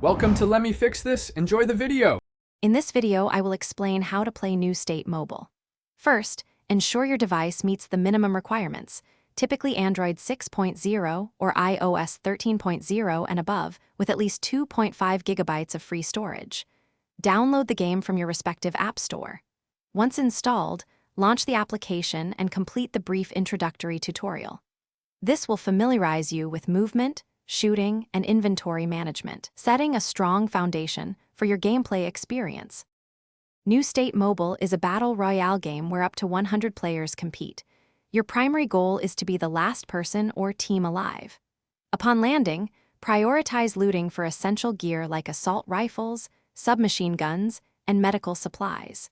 Welcome to Let Me Fix This. Enjoy the video. In this video, I will explain how to play New State Mobile. First, ensure your device meets the minimum requirements, typically Android 6.0 or iOS 13.0 and above, with at least 2.5 gigabytes of free storage. Download the game from your respective app store. Once installed, launch the application and complete the brief introductory tutorial. This will familiarize you with movement, shooting, and inventory management, setting a strong foundation for your gameplay experience. New State Mobile is a battle royale game where up to 100 players compete. Your primary goal is to be the last person or team alive. Upon landing, prioritize looting for essential gear like assault rifles, submachine guns, and medical supplies.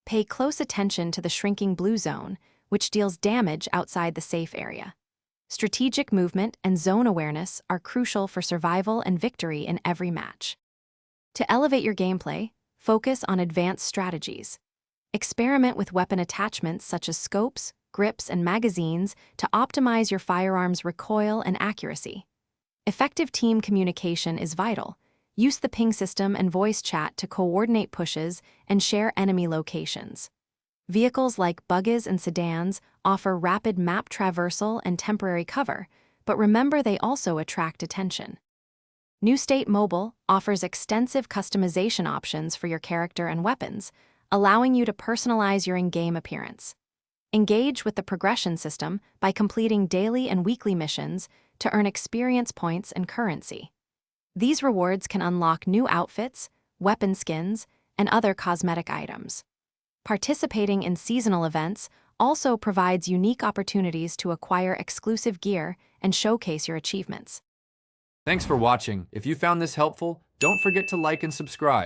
Pay close attention to the shrinking blue zone, which deals damage outside the safe area. Strategic movement and zone awareness are crucial for survival and victory in every match. To elevate your gameplay, focus on advanced strategies. Experiment with weapon attachments such as scopes, grips, and magazines to optimize your firearm's recoil and accuracy. Effective team communication is vital. Use the ping system and voice chat to coordinate pushes and share enemy locations. Vehicles like buggies and sedans offer rapid map traversal and temporary cover, but remember they also attract attention. New State Mobile offers extensive customization options for your character and weapons, allowing you to personalize your in-game appearance. Engage with the progression system by completing daily and weekly missions to earn experience points and currency. These rewards can unlock new outfits, weapon skins, and other cosmetic items. Participating in seasonal events also provides unique opportunities to acquire exclusive gear and showcase your achievements. Thanks for watching. If you found this helpful, don't forget to like and subscribe.